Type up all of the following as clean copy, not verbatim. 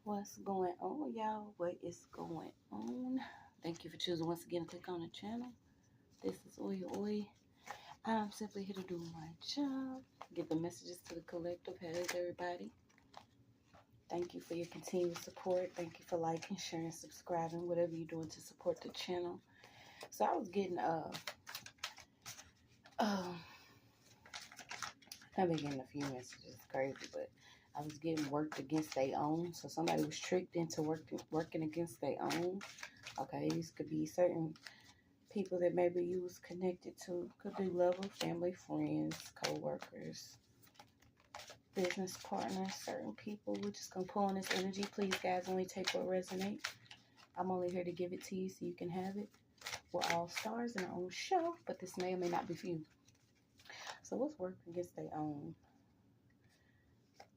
What's going on, y'all? What is going on? Thank you for choosing once again to click on the channel. This is OYAOY. I'm simply here to do my job, get the messages to the collective. Hey, everybody. Thank you for your continued support. Thank you for liking, sharing, subscribing, whatever you're doing to support the channel. So I was getting I've been getting a few messages. It's crazy, but I was getting worked against their own. So somebody was tricked into working against their own. Okay, these could be certain people that maybe you was connected to. Could be lover, family, friends, co-workers, business partners, certain people. We're just going to pull on this energy. Please, guys, only take what resonates. I'm only here to give it to you so you can have it. We're all stars in our own show, but this may or may not be for you. So what's working against their own?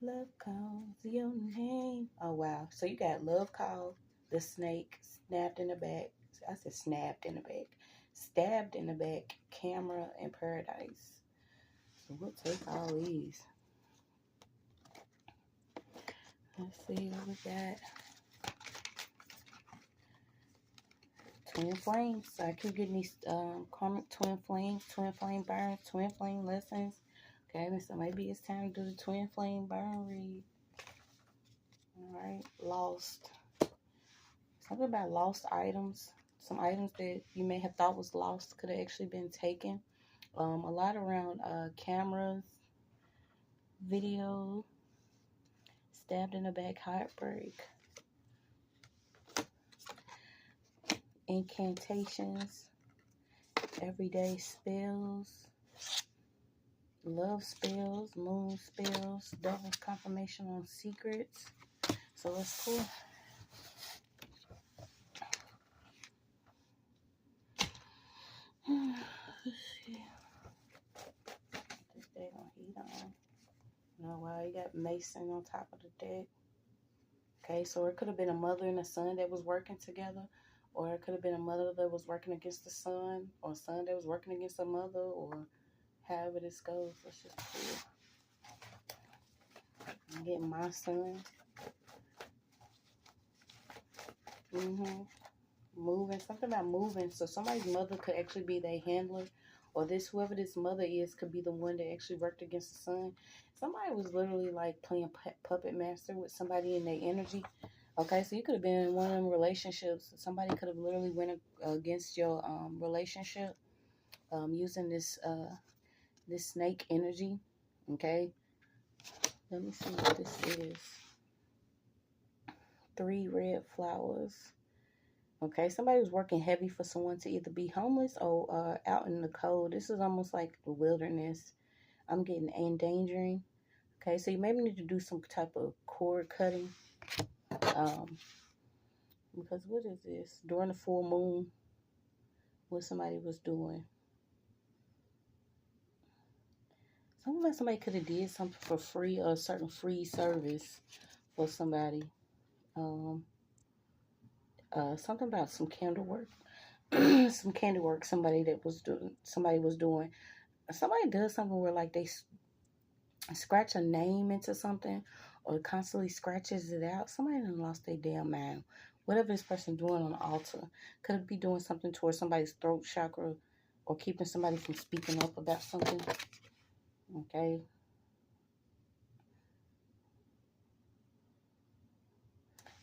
Love calls your name. Oh, wow. So you got love call, the snake, snapped in the back. I said snapped in the back. Stabbed in the back, camera, and paradise. So we'll take all these. Let's see what we got. Twin flames. So I keep getting these karmic twin flames, twin flame burns, twin flame lessons. Okay, so maybe it's time to do the twin flame burn read. Alright, lost. Something about lost items. Some items that you may have thought was lost could have actually been taken. A lot around cameras, video, stabbed in the back, heartbreak, incantations, everyday spells, love spells, moon spells, double confirmation on secrets. So let's pull. Let's see. This day gonna heat on. No, wow, you got Mason on top of the deck. Okay, so it could have been a mother and a son that was working together, or it could have been a mother that was working against the son, or a son that was working against a mother, or however this goes. Let's just pull. I'm getting my son. Moving. Something about moving. So somebody's mother could actually be their handler, or whoever this mother is could be the one that actually worked against the son. Somebody was literally like playing puppet master with somebody in their energy. Okay, so you could have been in one of them relationships. Somebody could have literally went against your relationship using this snake energy. Okay, let me see what this is. 3 red flowers. Okay, somebody was working heavy for someone to either be homeless or out in the cold. This is almost like the wilderness. I'm getting endangering. Okay, so you maybe need to do some type of cord cutting. Because what is this? During the full moon, what somebody was doing. Something like somebody could have did something for free, or a certain free service for somebody. Something about some candle work. Some candy work somebody was doing. Somebody does something where like they scratch a name into something, or constantly scratches it out. Somebody done lost their damn mind. Whatever this person doing on the altar, could it be doing something towards somebody's throat chakra, or keeping somebody from speaking up about something? Okay.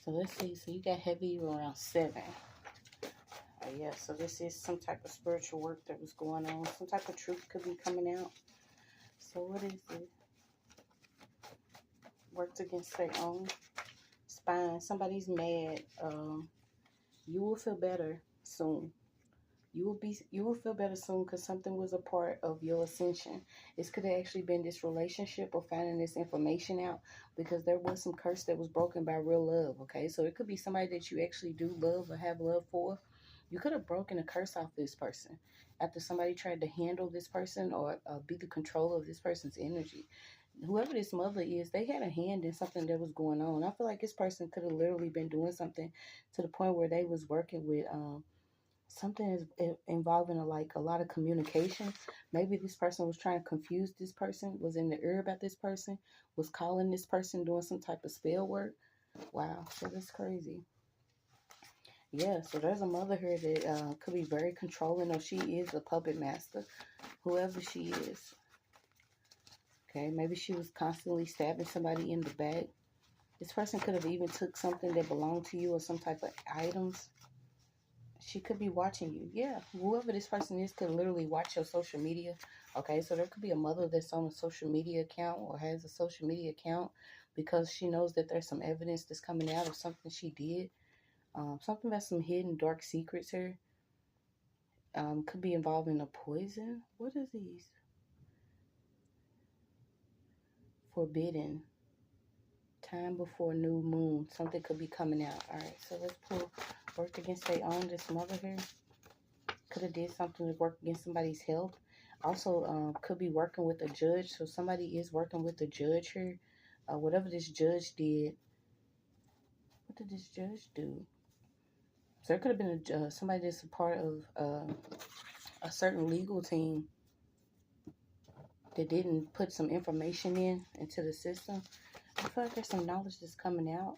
So let's see. So you got heavy around 7. Yeah, so this is some type of spiritual work that was going on. Some type of truth could be coming out. So what is it? Worked against their own spine. Somebody's mad. You will feel better soon. You will feel better soon, because something was a part of your ascension. This could have actually been this relationship, or finding this information out, because there was some curse that was broken by real love. Okay, so it could be somebody that you actually do love or have love for. You could have broken a curse off this person after somebody tried to handle this person, or be the controller of this person's energy. Whoever this mother is, they had a hand in something that was going on. I feel like this person could have literally been doing something to the point where they was working with something involving a lot of communication. Maybe this person was trying to confuse this person, was in the ear about this person, was calling this person, doing some type of spell work. Wow, so that's crazy. Yeah, so there's a mother here that could be very controlling, or she is a puppet master, whoever she is. Okay, maybe she was constantly stabbing somebody in the back. This person could have even took something that belonged to you or some type of items. She could be watching you. Yeah, whoever this person is could literally watch your social media. Okay, so there could be a mother that's on a social media account or has a social media account because she knows that there's some evidence that's coming out of something she did. Something about some hidden dark secrets here. Could be involving a poison. What is these? Forbidden. Time before new moon. Something could be coming out. Alright, so let's pull work against their own. This mother here could have did something to work against somebody's health. Also, could be working with a judge. So somebody is working with a judge here. Whatever this judge did. What did this judge do? So there could have been somebody that's a part of a certain legal team that didn't put some information into the system. I feel like there's some knowledge that's coming out.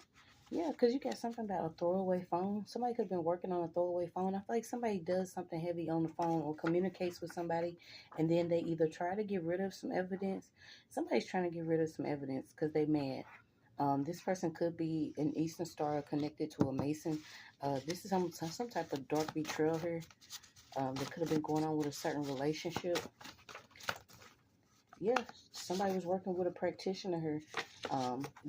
Yeah, because you got something about a throwaway phone. Somebody could have been working on a throwaway phone. I feel like somebody does something heavy on the phone or communicates with somebody, and then they either try to get rid of some evidence. Somebody's trying to get rid of some evidence because they mad. This person could be an Eastern Star connected to a Mason. This is some type of dark betrayal here that could have been going on with a certain relationship. Yeah, somebody was working with a practitioner here.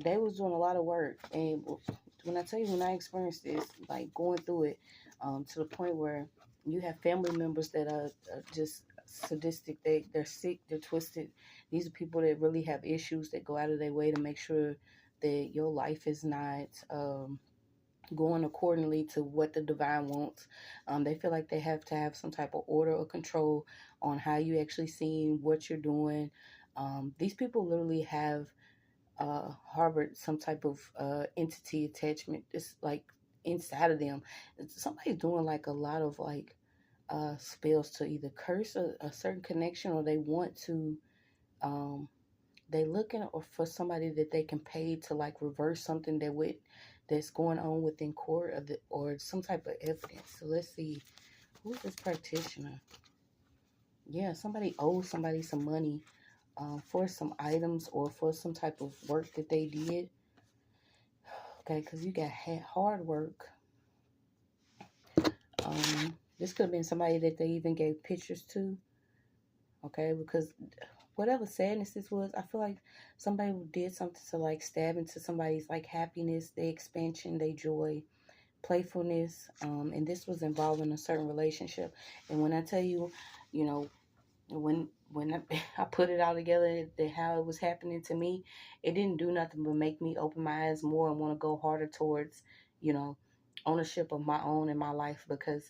They was doing a lot of work, and when I tell you, when I experienced this, like going through it, to the point where you have family members that are just sadistic. They're sick. They're twisted. These are people that really have issues that go out of their way to make sure that your life is not going accordingly to what the divine wants. They feel like they have to have some type of order or control on how you actually see what you're doing. These people literally have harbored some type of entity attachment. It's like inside of them. Somebody's doing like a lot of like spells to either curse a certain connection, or they want to they looking or for somebody that they can pay to like reverse something that's going on within court, or some type of evidence. So let's see, who's this practitioner? Yeah, somebody owes somebody some money for some items or for some type of work that they did. Okay, because you got hard work. This could have been somebody that they even gave pictures to. Okay, because whatever sadness this was, I feel like somebody did something to like stab into somebody's like happiness, their expansion, their joy, playfulness, and this was involving a certain relationship. And when I tell you, you know, when I put it all together, how it was happening to me, it didn't do nothing but make me open my eyes more and want to go harder towards, you know, ownership of my own in my life. Because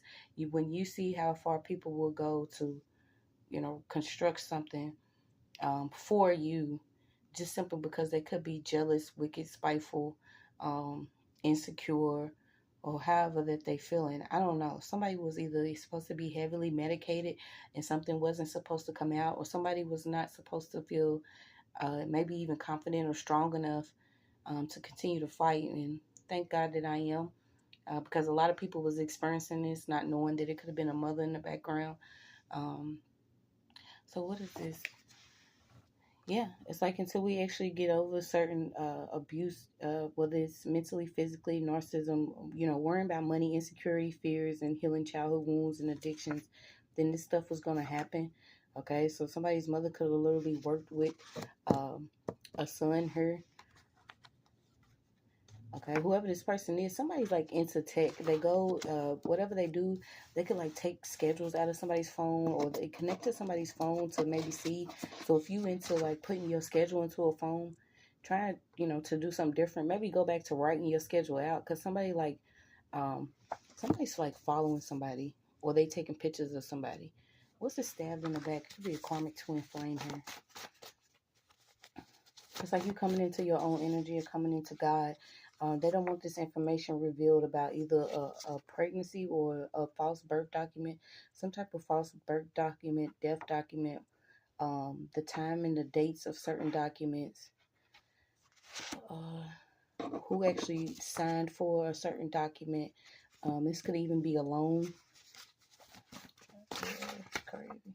when you see how far people will go to, you know, construct something for you, just simply because they could be jealous, wicked, spiteful, insecure, or however that they feeling. I don't know. Somebody was either supposed to be heavily medicated and something wasn't supposed to come out, or somebody was not supposed to feel maybe even confident or strong enough to continue to fight. And thank God that I am, because a lot of people was experiencing this, not knowing that it could have been a mother in the background. So what is this? Yeah, it's like until we actually get over certain abuse, whether it's mentally, physically, narcissism, you know, worrying about money, insecurity, fears, and healing childhood wounds and addictions, then this stuff was going to happen. Okay, so somebody's mother could have literally worked with a son, her. Okay, whoever this person is, somebody's like into tech. They go, whatever they do, they could like take schedules out of somebody's phone, or they connect to somebody's phone to maybe see. So if you into like putting your schedule into a phone, try, you know, to do something different. Maybe go back to writing your schedule out, because somebody's like following somebody, or they taking pictures of somebody. What's the stabbed in the back? It could be a karmic twin flame here. It's like you coming into your own energy or coming into God. They don't want this information revealed about either a pregnancy or a false birth document, some type of false birth document, death document, the time and the dates of certain documents. who actually signed for a certain document. This could even be a loan. Crazy.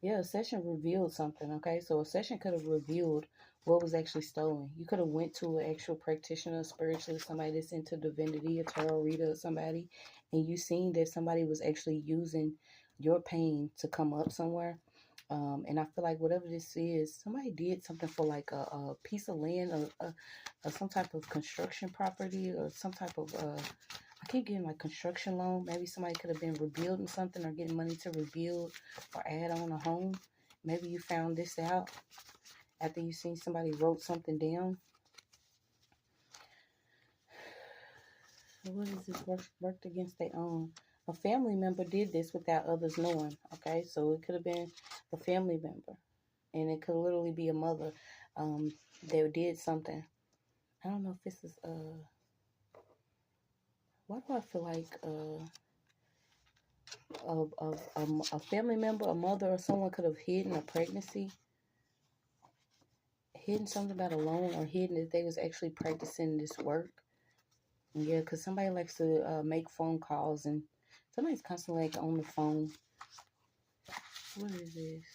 Yeah, a session revealed something, okay? So a session could have revealed what was actually stolen. You could have went to an actual practitioner, spiritualist, somebody that's into divinity, a tarot reader or somebody, and you seen that somebody was actually using your pain to come up somewhere. And I feel like whatever this is, somebody did something for like a piece of land or some type of construction property or some type of I keep getting like construction loan. Maybe somebody could have been rebuilding something or getting money to rebuild or add on a home. Maybe you found this out after you seen somebody wrote something down. What is this? Worked against their own. A family member did this without others knowing. Okay, so it could have been a family member, and it could literally be a mother that did something. I don't know if this is why do I feel like a family member, a mother, or someone could have hidden a pregnancy, hidden something about a loan, or hidden that they was actually practicing this work. Yeah, because somebody likes to make phone calls, and somebody's constantly like on the phone. What is this?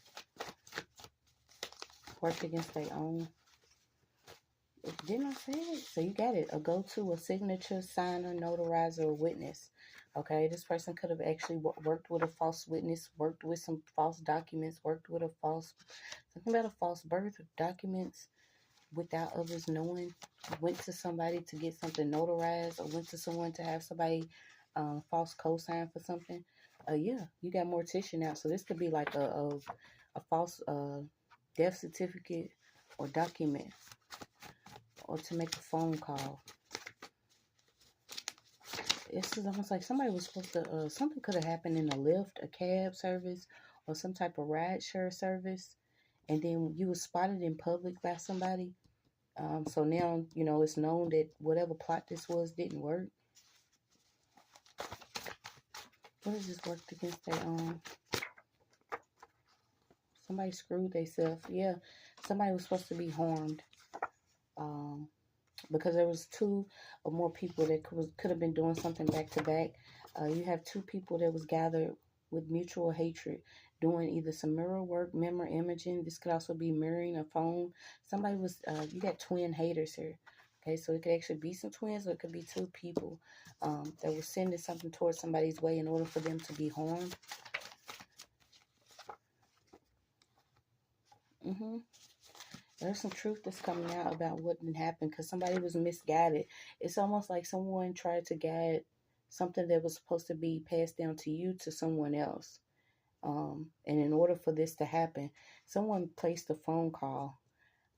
Work against their own. Didn't I say it? So you got it. A go-to, a signature, signer, notarizer, or witness. Okay, this person could have actually worked with a false witness, worked with some false documents, worked with a false, something about a false birth documents without others knowing, went to somebody to get something notarized, or went to someone to have somebody false co-sign for something. Yeah, you got mortician out. So this could be like a false death certificate or document, or to make a phone call. This is almost like somebody was supposed to, something could have happened in a Lyft, a cab service, or some type of ride share service, and then you were spotted in public by somebody. So now, you know, it's known that whatever plot this was didn't work. What is this worked against their own? Somebody screwed themselves. Yeah, somebody was supposed to be harmed. Because there was two or more people that could have been doing something back to back. You have two people that was gathered with mutual hatred, doing either some mirror work, mirror imaging. This could also be mirroring a phone. Somebody was, you got twin haters here. Okay, so it could actually be some twins, or it could be two people that were sending something towards somebody's way in order for them to be harmed. There's some truth that's coming out about what didn't happen because somebody was misguided. It's almost like someone tried to guide something that was supposed to be passed down to you to someone else. And in order for this to happen, someone placed a phone call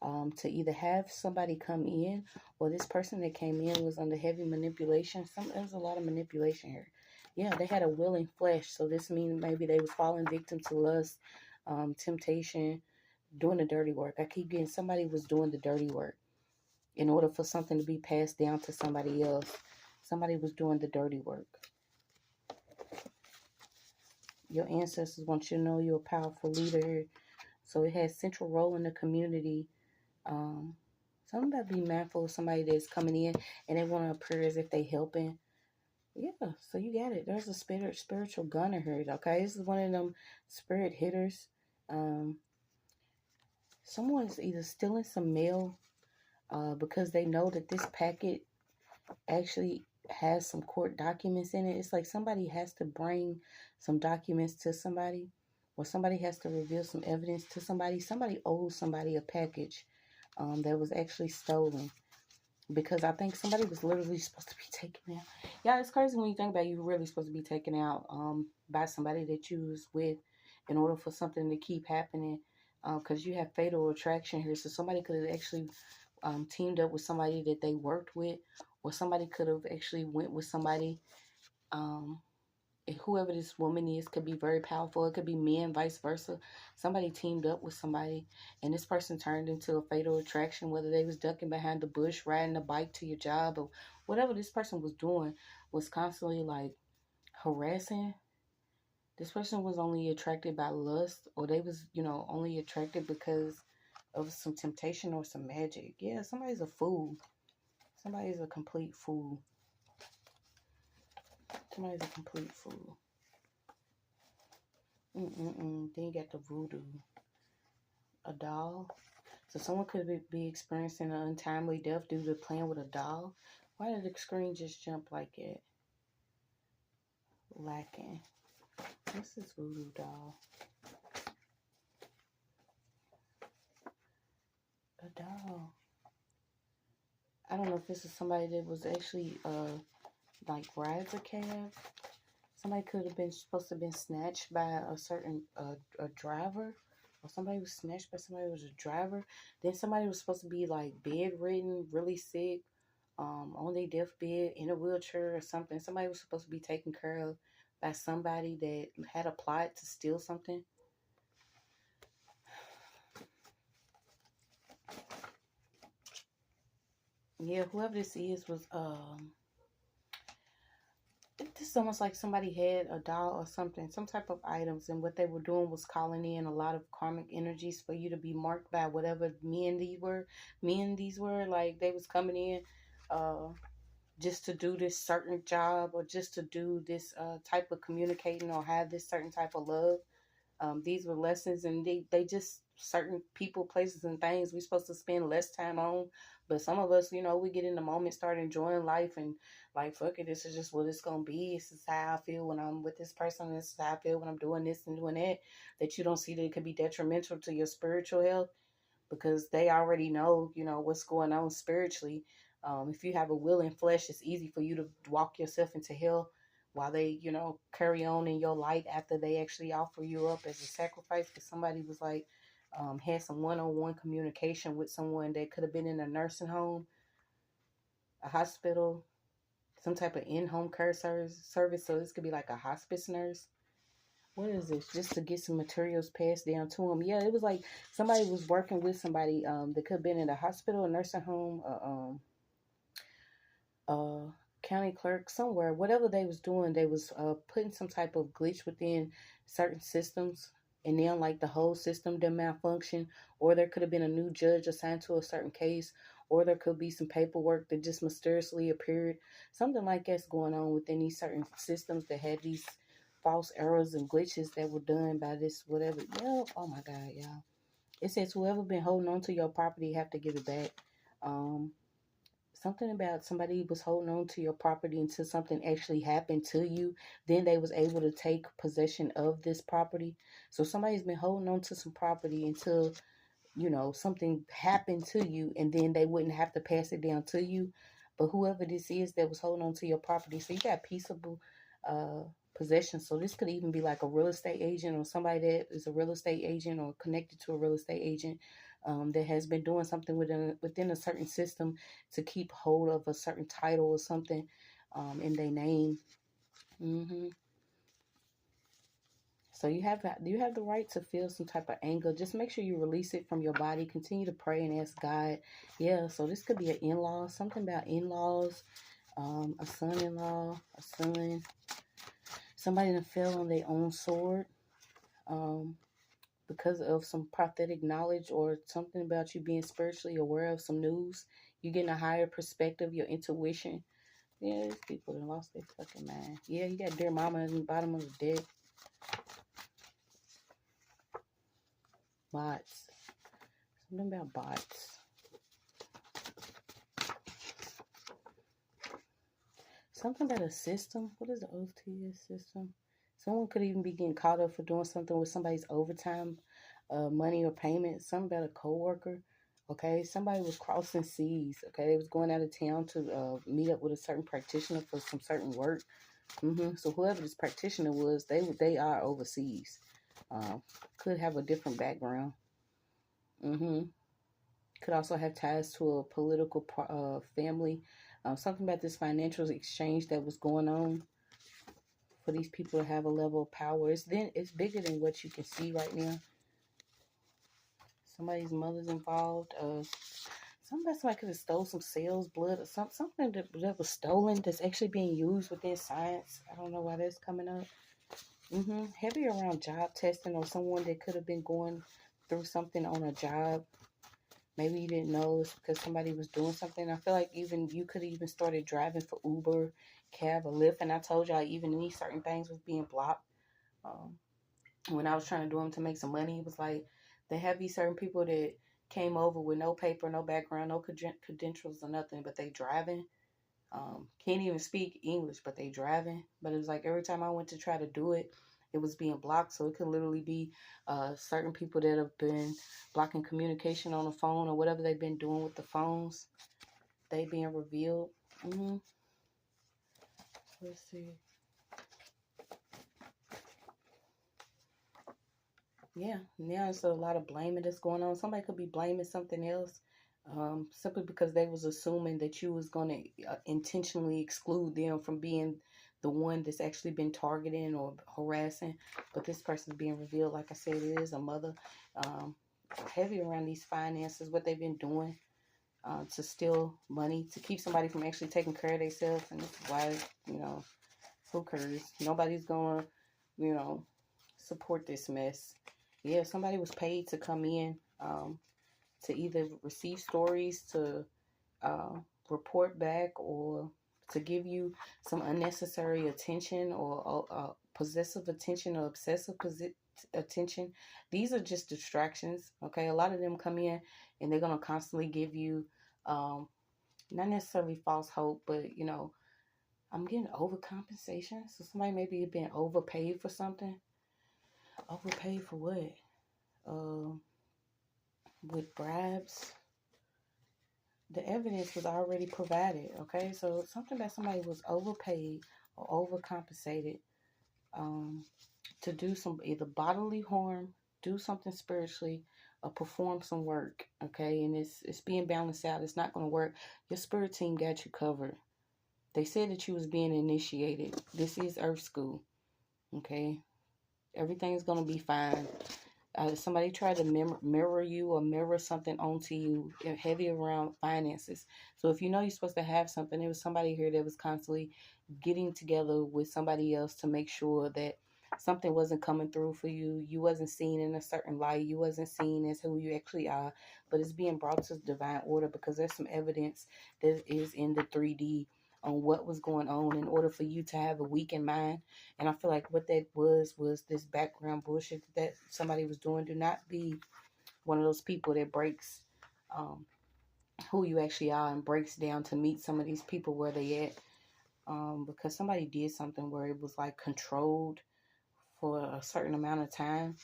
to either have somebody come in, or this person that came in was under heavy manipulation. There's a lot of manipulation here. Yeah, they had a willing flesh. So this means maybe they was falling victim to lust, temptation, doing the dirty work. I keep getting somebody was doing the dirty work in order for something to be passed down to somebody else. Somebody was doing the dirty work. Your ancestors want you to know you're a powerful leader. So it has central role in the community. Something about be mindful of somebody that's coming in and they want to appear as if they helping. Yeah, so you got it. There's a spiritual gunner here. Okay, this is one of them spirit hitters. Someone's either stealing some mail because they know that this packet actually has some court documents in it. It's like somebody has to bring some documents to somebody, or somebody has to reveal some evidence to somebody. Somebody owes somebody a package that was actually stolen, because I think somebody was literally supposed to be taken out. Yeah, it's crazy when you think about it. You're really supposed to be taken out by somebody that you was with in order for something to keep happening, because you have fatal attraction here. So somebody could have actually teamed up with somebody that they worked with, or somebody could have actually went with somebody. Whoever this woman is could be very powerful. It could be men, vice versa. Somebody teamed up with somebody, and this person turned into a fatal attraction, whether they was ducking behind the bush, riding a bike to your job, or whatever this person was doing was constantly like harassing. This person was only attracted by lust, or they was, you know, only attracted because of some temptation or some magic. Yeah, somebody's a fool. Somebody's a complete fool. Somebody's a complete fool. Then you got the voodoo. A doll. So someone could be experiencing an untimely death due to playing with a doll. Why did the screen just jump like it? Lacking. What's this voodoo doll? A doll. I don't know if this is somebody that was actually like rides a cab. Somebody could have been supposed to have been snatched by a certain a driver, or somebody was snatched by somebody who was a driver. Then somebody was supposed to be like bedridden, really sick, on their deathbed, in a wheelchair or something. Somebody was supposed to be taken care of by somebody that had a plot to steal something. Yeah, whoever this is was it's almost like somebody had a doll or something, some type of items, and what they were doing was calling in a lot of karmic energies for you to be marked by whatever men these were. Like they was coming in just to do this certain job, or just to do this type of communicating, or have this certain type of love. These were lessons, and they just certain people, places, and things we're supposed to spend less time on. But some of us, we get in the moment, start enjoying life, and like, fuck it, this is just what it's gonna be. This is how I feel when I'm with this person. This is how I feel when I'm doing this and doing that. That you don't see that it could be detrimental to your spiritual health, because they already know, what's going on spiritually. If you have a willing flesh, it's easy for you to walk yourself into hell while they, carry on in your light after they actually offer you up as a sacrifice. Because somebody was like, had some one-on-one communication with someone that could have been in a nursing home, a hospital, some type of in-home care service. So this could be like a hospice nurse. What is this? Just to get some materials passed down to them. Yeah, it was like somebody was working with somebody that could have been in a hospital, a nursing home, county clerk, somewhere. Whatever they was doing, they was putting some type of glitch within certain systems, and then like the whole system did malfunction, or there could have been a new judge assigned to a certain case, or there could be some paperwork that just mysteriously appeared. Something like that's going on within these certain systems that had these false errors and glitches that were done by this whatever. Yeah, oh my God, y'all. It says whoever been holding on to your property have to give it back. Something about somebody was holding on to your property until something actually happened to you. Then they was able to take possession of this property. So somebody's been holding on to some property until, something happened to you, and then they wouldn't have to pass it down to you. But whoever this is that was holding on to your property, so you got peaceable possession. So this could even be like a real estate agent, or somebody that is a real estate agent or connected to a real estate agent that has been doing something within a certain system to keep hold of a certain title or something in their name. So you have the right to feel some type of anger. Just make sure you release it from your body. Continue to pray and ask God. Yeah, so this could be an in-law, something about in-laws, a son-in-law, a son, somebody that fell on their own sword because of some prophetic knowledge, or something about you being spiritually aware of some news. You getting a higher perspective, your intuition. Yeah, these people that lost their fucking mind. Yeah, you got dear mama in the bottom of the deck. Bots. Something about bots. Something about a system. What is the OTS system? Someone could even be getting caught up for doing something with somebody's overtime money or payment. Something about a coworker. Okay, somebody was crossing seas. Okay, they was going out of town to meet up with a certain practitioner for some certain work. So whoever this practitioner was, they are overseas. Could have a different background. Could also have ties to a political family. Something about this financial exchange that was going on for these people to have a level of power. It's bigger than what you can see right now. Somebody's mother's involved. Somebody could have stole some cells, blood, or something that was stolen that's actually being used within science. I don't know why that's coming up. Heavy around job testing, or someone that could have been going through something on a job. Maybe you didn't know it's because somebody was doing something. I feel like even you could have even started driving for Uber, cab, or Lyft. And I told y'all even these certain things was being blocked. When I was trying to do them to make some money, it was like they have these certain people that came over with no paper, no background, no credentials or nothing, but they driving. Can't even speak English, but they driving. But it was like every time I went to try to do it, it was being blocked. So it could literally be certain people that have been blocking communication on the phone or whatever they've been doing with the phones. They being revealed. Let's see. Yeah, now it's a lot of blaming that's going on. Somebody could be blaming something else, simply because they was assuming that you was going to intentionally exclude them from being the one that's actually been targeting or harassing. But this person's being revealed, like I said, it is a mother. Heavy around these finances, what they've been doing to steal money, to keep somebody from actually taking care of themselves. And this is why, who cares? Nobody's going to, support this mess. Yeah, somebody was paid to come in to either receive stories, to report back, or to give you some unnecessary attention or possessive attention or obsessive attention. These are just distractions, okay? A lot of them come in and they're going to constantly give you not necessarily false hope, but, I'm getting overcompensation. So somebody maybe been overpaid for something. Overpaid for what? With bribes. The evidence was already provided, okay? So something that somebody was overpaid or overcompensated to do some either bodily harm, do something spiritually, or perform some work, okay? And it's being balanced out. It's not going to work. Your spirit team got you covered. They said that you was being initiated. This is Earth School, okay? Everything's going to be fine. Somebody tried to mirror you or mirror something onto you, heavy around finances. So if you know you're supposed to have something, there was somebody here that was constantly getting together with somebody else to make sure that something wasn't coming through for you. You wasn't seen in a certain light. You wasn't seen as who you actually are. But it's being brought to divine order because there's some evidence that is in the 3D on what was going on in order for you to have a weakened mind. And I feel like what that was this background bullshit that somebody was doing. Do not be one of those people that breaks who you actually are and breaks down to meet some of these people where they at. Because somebody did something where it was like controlled for a certain amount of time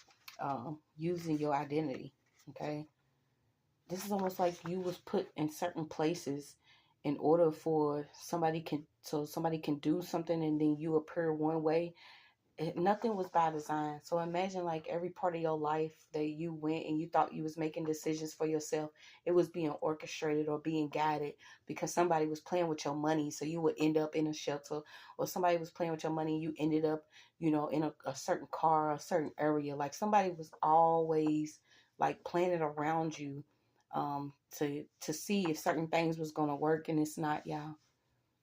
using your identity. Okay. This is almost like you was put in certain places in order for somebody can do something and then you appear one way. Nothing was by design. So imagine like every part of your life that you went and you thought you was making decisions for yourself, it was being orchestrated or being guided because somebody was playing with your money. So you would end up in a shelter, or somebody was playing with your money and you ended up, in a certain car, a certain area. Like somebody was always like planning around you to see if certain things was going to work, and it's not, y'all.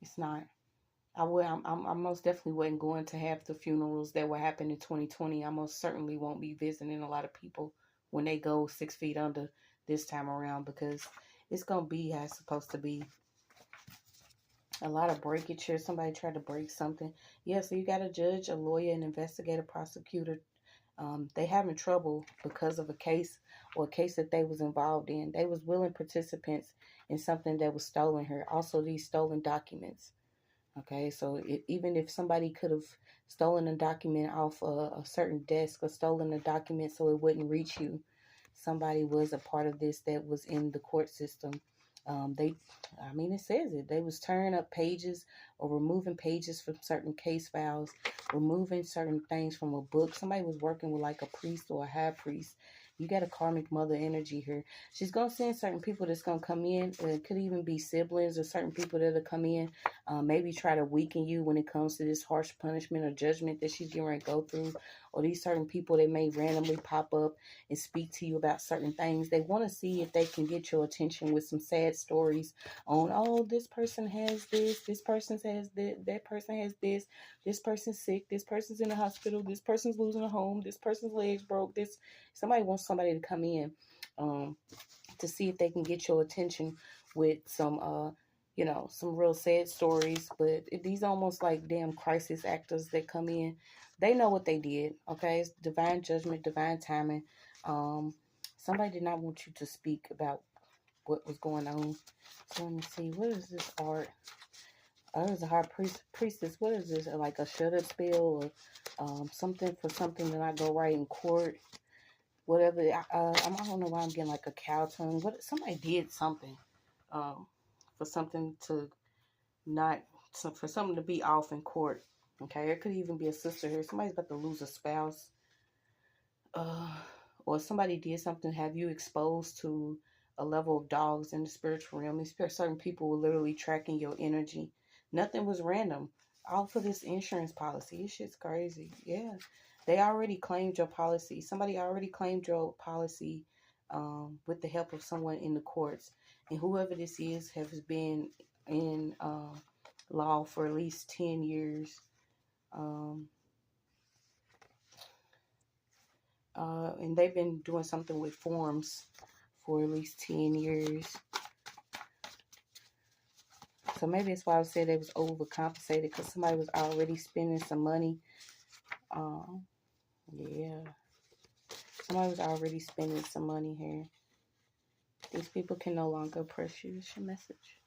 It's not. I most definitely wasn't going to have the funerals that will happen in 2020. I most certainly won't be visiting a lot of people when they go 6 feet under this time around, because it's going to be how it's supposed to be. A lot of breakage here. Somebody tried to break something. Yeah, so you got a judge, a lawyer, an investigator, prosecutor. They having trouble because of a case or a case that they was involved in. They was willing participants in something that was stolen here. Also, these stolen documents. Okay, so even if somebody could have stolen a document off a certain desk or stolen a document so it wouldn't reach you, somebody was a part of this that was in the court system. It says it. They was tearing up pages or removing pages from certain case files, removing certain things from a book. Somebody was working with like a priest or a high priest. You got a karmic mother energy here. She's going to send certain people that's going to come in. It could even be siblings or certain people that'll come in. Maybe try to weaken you when it comes to this harsh punishment or judgment that she's getting ready to go through. Or these certain people that may randomly pop up and speak to you about certain things. They want to see if they can get your attention with some sad stories on, oh, this person has this person has that person has this person's sick, this person's in the hospital, this person's losing a home, this person's legs broke, somebody wants somebody to come in to see if they can get your attention with some, you know, some real sad stories. But these almost like damn crisis actors that come in. They know what they did, okay? It's divine judgment, divine timing. Somebody did not want you to speak about what was going on. So let me see. What is this art? Oh, it's a high priestess. What is this? Like a shut-up spell or something for something to not go right in court? Whatever. I don't know why I'm getting like a cow tongue. What? Somebody did something for something to not, for something to be off in court. Okay, it could even be a sister here. Somebody's about to lose a spouse. Or somebody did something, have you exposed to a level of dogs in the spiritual realm. Certain people were literally tracking your energy. Nothing was random. All for this insurance policy. This shit's crazy. Yeah. They already claimed your policy. Somebody already claimed your policy with the help of someone in the courts. And whoever this is has been in law for at least 10 years. And they've been doing something with forms for at least 10 years. So maybe that's why I said they was overcompensated, because somebody was already spending some money. Yeah. Somebody was already spending some money here. These people can no longer oppress you. It's your message.